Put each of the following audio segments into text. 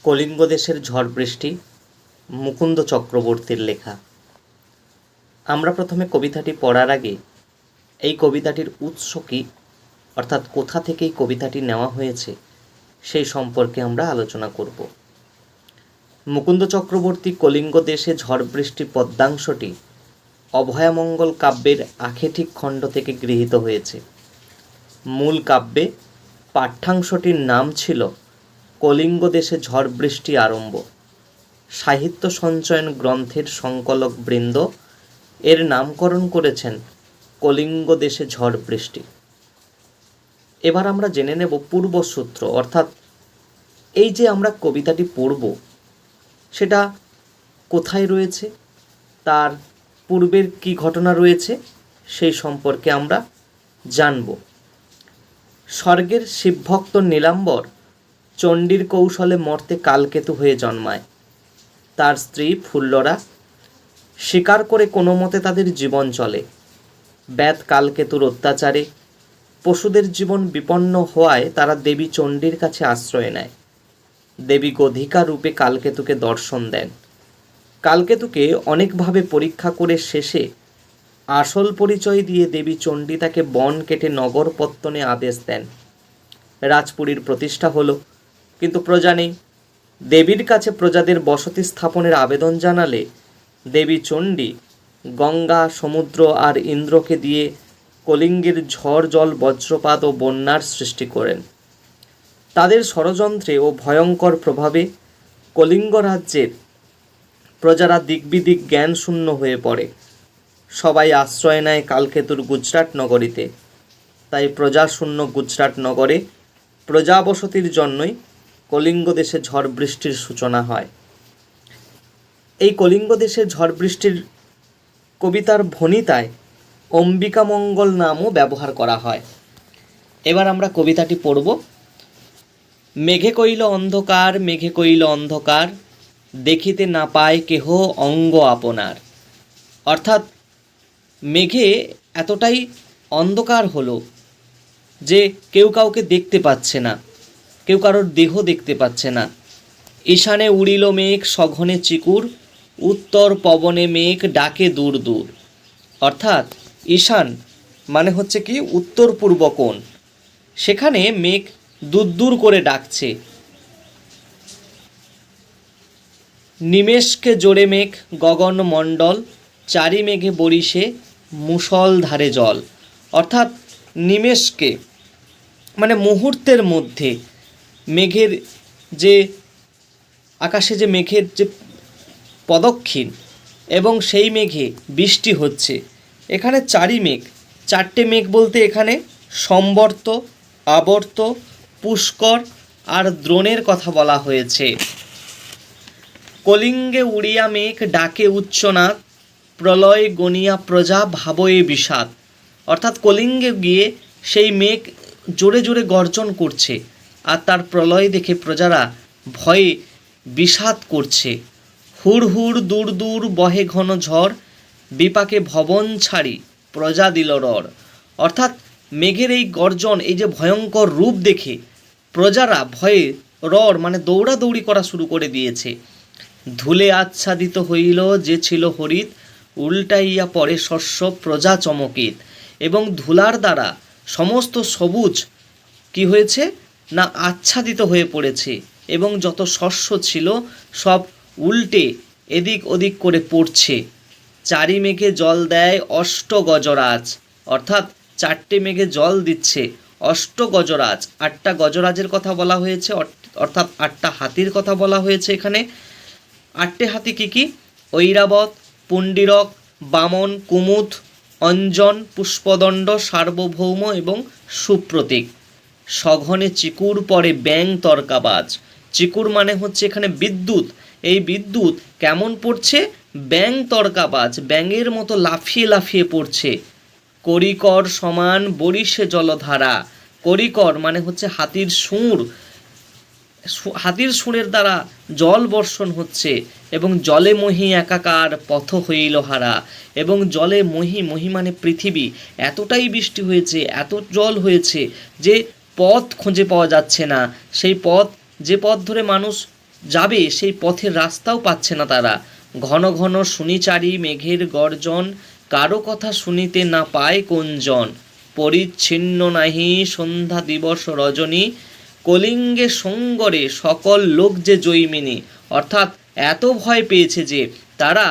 কলিঙ্গ দেশের ঝড় বৃষ্টি মুকুন্দ চক্রবর্তীর লেখা। আমরা প্রথমে কবিতাটি পড়ার আগে এই কবিতাটির উৎস কী, অর্থাৎ কোথা থেকে এই কবিতাটি নেওয়া হয়েছে সেই সম্পর্কে আমরা আলোচনা করব। মুকুন্দ চক্রবর্তী কলিঙ্গ দেশে ঝড় বৃষ্টি পদ্যাংশটি অভয়ামঙ্গল কাব্যের আখেঠিক খণ্ড থেকে গৃহীত হয়েছে। মূল কাব্যে পাঠ্যাংশটির নাম ছিল কলিঙ্গ দেশে ঝড় বৃষ্টি আরম্ভ। সাহিত্য সঞ্চয়ন গ্রন্থের সংকলক বৃন্দ এর নামকরণ করেছেন কলিঙ্গ দেশে ঝড় বৃষ্টি। এবার আমরা জেনে নেব পূর্বসূত্র, অর্থাৎ এই যে আমরা কবিতাটি পড়ব সেটা কোথায় রয়েছে, তার পূর্বের কি ঘটনা রয়েছে সেই সম্পর্কে আমরা জানব। স্বর্গের শিবভক্ত নীলাম্বর চণ্ডীর কৌশলে মর্তে কালকেতু হয়ে জন্মায়। তার স্ত্রী ফুল্লরা স্বীকার করে কোনো মতে তাদের জীবন চলে। ব্যাত কালকেতুর অত্যাচারে পশুদের জীবন বিপন্ন হওয়ায় তারা দেবী চণ্ডীর কাছে আশ্রয় নেয়। দেবী গধিকা রূপে কালকেতুকে দর্শন দেন। কালকেতুকে অনেকভাবে পরীক্ষা করে শেষে আসল পরিচয় দিয়ে দেবী চণ্ডী তাকে বন কেটে নগর পত্তনে আদেশ দেন। রাজপুরীর প্রতিষ্ঠা হলো, কিন্তু প্রজা নেই। দেবীর কাছে প্রজাদের বসতি স্থাপনের আবেদন জানালে দেবী চণ্ডী গঙ্গা, সমুদ্র আর ইন্দ্রকে দিয়ে কলিঙ্গের ঝড় জল, বজ্রপাত ও বন্যার সৃষ্টি করেন। তাদের ষড়যন্ত্রে ও ভয়ঙ্কর প্রভাবে কলিঙ্গ রাজ্যের প্রজারা দিকবিদিক জ্ঞান শূন্য হয়ে পড়ে। সবাই আশ্রয় নেয় কালকেতুর গুজরাট নগরীতে। তাই প্রজাশূন্য গুজরাট নগরে প্রজাবসতির জন্যই কলিঙ্গ দেশে ঝড় বৃষ্টির সূচনা হয়। এই কলিঙ্গ দেশের ঝড় বৃষ্টির কবিতার ভণিতায় অম্বিকামঙ্গল নামও ব্যবহার করা হয়। এবার আমরা কবিতাটি পড়ব। মেঘে কইল অন্ধকার, মেঘে কইল অন্ধকার, দেখিতে না পায় কেহ অঙ্গ আপনার। অর্থাৎ মেঘে এতটাই অন্ধকার হলো যে কেউ কাউকে দেখতে পাচ্ছে না, কেউ কারোর দেহ দেখতে পাচ্ছে না। ঈশানে উড়িল মেঘ সঘনে চিকুর, উত্তর পবনে মেঘ ডাকে দূর দূর। অর্থাৎ ঈশান মানে হচ্ছে কি উত্তর পূর্ব কোণ, সেখানে মেঘ দূর দূর করে ডাকছে। নিমেষকে জোরে মেঘ গগন মণ্ডল, চারি মেঘে বরিশে মুষল ধারে জল। অর্থাৎ নিমেষকে মানে মুহূর্তের মধ্যে মেঘের যে আকাশে যে মেঘের যে পদক্ষিণ এবং সেই মেঘে বৃষ্টি হচ্ছে। এখানে চারি মেঘ, চারটে মেঘ বলতে এখানে সম্বর্ত, আবর্ত, পুষ্কর আর দ্রোণের কথা বলা হয়েছে। কলিঙ্গে উড়িয়া মেঘ ডাকে উচ্চনাদ, প্রলয় গনিয়া প্রজা ভাবয়ে বিষাদ। অর্থাৎ কলিঙ্গে গিয়ে সেই মেঘ জোরে জোরে গর্জন করছে আর তার প্রলয় দেখে প্রজারা ভয়ে বিষাদ করছে। হুড় হুড় দূর দূর বহে ঘন ঝড়, বিপাকে ভবন ছাড়ি প্রজা দিল রড়। অর্থাৎ মেঘের এই গর্জন, এই যে ভয়ঙ্কর রূপ দেখে প্রজারা ভয়ে রড় মানে দৌড়াদৌড়ি করা শুরু করে দিয়েছে। ধুলে আচ্ছাদিত হইল যে ছিল হরিত, উল্টাইয়া পড়ে শস্য প্রজা চমকিত। এবং ধুলার দ্বারা সমস্ত সবুজ কি হয়েছে না আচ্ছাদিত হয়ে পড়েছে এবং যত শস্য ছিল সব উল্টে এদিক ওদিক করে পড়ছে। চারি মেঘে জল দেয় অষ্ট গজরাজ। অর্থাৎ চারটে মেঘে জল দিচ্ছে অষ্ট গজরাজ। আটটা গজরাজের কথা বলা হয়েছে, অর্থাৎ আটটা হাতির কথা বলা হয়েছে এখানে। আটটে হাতি কি কি? ঐরাবত, পুণ্ডিরক, বামন, কুমুদ, অঞ্জন, পুষ্পদণ্ড, সার্বভৌম এবং সুপ্রতীক। সঘনে চিকুর পরে ব্যাং তর্কাবাজ। চিকুর মানে হচ্ছে এখানে বিদ্যুৎ। এই বিদ্যুৎ কেমন পড়ছে? ব্যাং তর্কাবাজ, ব্যাঙের মতো লাফিয়ে লাফিয়ে পড়ছে। করিকর সমান বরিশে জলধারা। করিকর মানে হচ্ছে হাতির সুর, হাতির সুরের দ্বারা জল বর্ষণ হচ্ছে এবং জলে মহি একাকার পথ হইল হারা। এবং জলে মহি, মহি মানে পৃথিবী, এতটাই বৃষ্টি হয়েছে, এত জল হয়েছে যে পথ খুঁজে পাওয়া যাচ্ছে না। সেই পথ, যে পথ ধরে মানুষ যাবে সেই পথের রাস্তাও পাচ্ছে না তারা। ঘন ঘন শুনিচারি মেঘের গর্জন, কারো কথা শুনিতে না পায় কোনজন। পরিচ্ছিন্ন নাহি সন্ধ্যা দিবস রজনী, কলিঙ্গে সঙ্গরে সকল লোক যে জৈমিনী। অর্থাৎ এত ভয় পেয়েছে যে তারা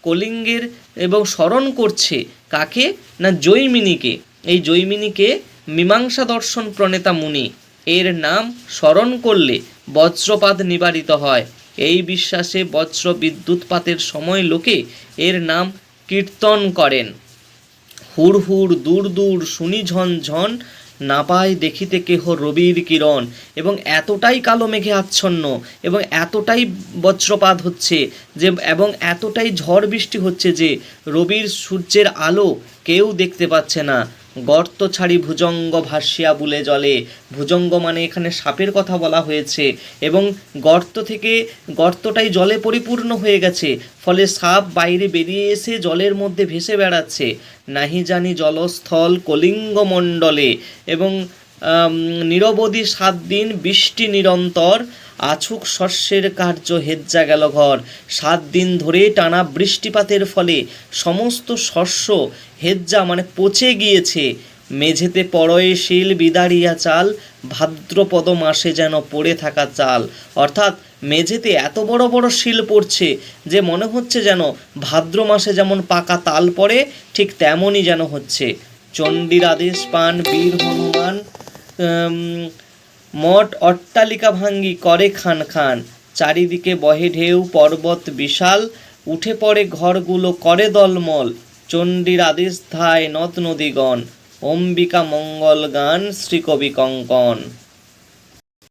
কলিঙ্গের এবং স্মরণ করছে কাকে না জৈমিনীকে। এই জৈমিনীকে মীমাংসা দর্শন প্রণেতা মুনি, এর নাম স্মরণ করলে বজ্রপাত নিবারিত হয়। এই বিশ্বাসে বজ্র বিদ্যুৎপাতের সময় লোকে এর নাম কীর্তন করেন। হুড় হুড় দূর দূর শুনি ঝন ঝন, না পায় দেখিতে কেহ রবির কিরণ। এবং এতটাই কালো মেঘে আচ্ছন্ন এবং এতটাই বজ্রপাত হচ্ছে যে এবং এতটাই ঝড় বৃষ্টি হচ্ছে যে রবির সূর্যের আলো কেউ দেখতে পাচ্ছে না। গর্ত ছাড়ি ভুজঙ্গ ভাসিয়া বুলে জলে। ভুজঙ্গ মানে এখানে সাপের কথা বলা হয়েছে এবং গর্ত থেকে গর্তটাই জলে পরিপূর্ণ হয়ে গেছে, ফলে সাপ বাইরে বেরিয়ে এসে জলের মধ্যে ভেসে বেড়াচ্ছে। নাহি জানি জলস্থল কলিঙ্গ মণ্ডলে। এবং নিরবধি 7 দিন বৃষ্টি নিরন্তর, আছুক শস্যের কার্য হেজ্জা গেল ঘর। 7 দিন ধরে টানা বৃষ্টিপাতের ফলে সমস্ত শস্য হেজ্জা মানে পচে গিয়েছে। মেঝেতে পড়য়ে শিল বিদারিয়া চাল, ভাদ্রপদ মাসে যেন পড়ে থাকা চাল। অর্থাৎ মেঝেতে এত বড় বড় শিল পড়ছে যে মনে হচ্ছে যেন ভাদ্র মাসে যেমন পাকা তাল পড়ে ঠিক তেমনই যেন হচ্ছে। চণ্ডীর আদেশ পান বীর হনুমান, মঠ অট্টালিকা ভাঙ্গি করে খান খান। চারিদিকে বহে ঢেউ পর্বত বিশাল, উঠে পড়ে ঘরগুলো করে দলমল। চণ্ডীর আদেশ ধায় নদ নদীগণ, অম্বিকা মঙ্গল গান শ্রীকবি কঙ্কন।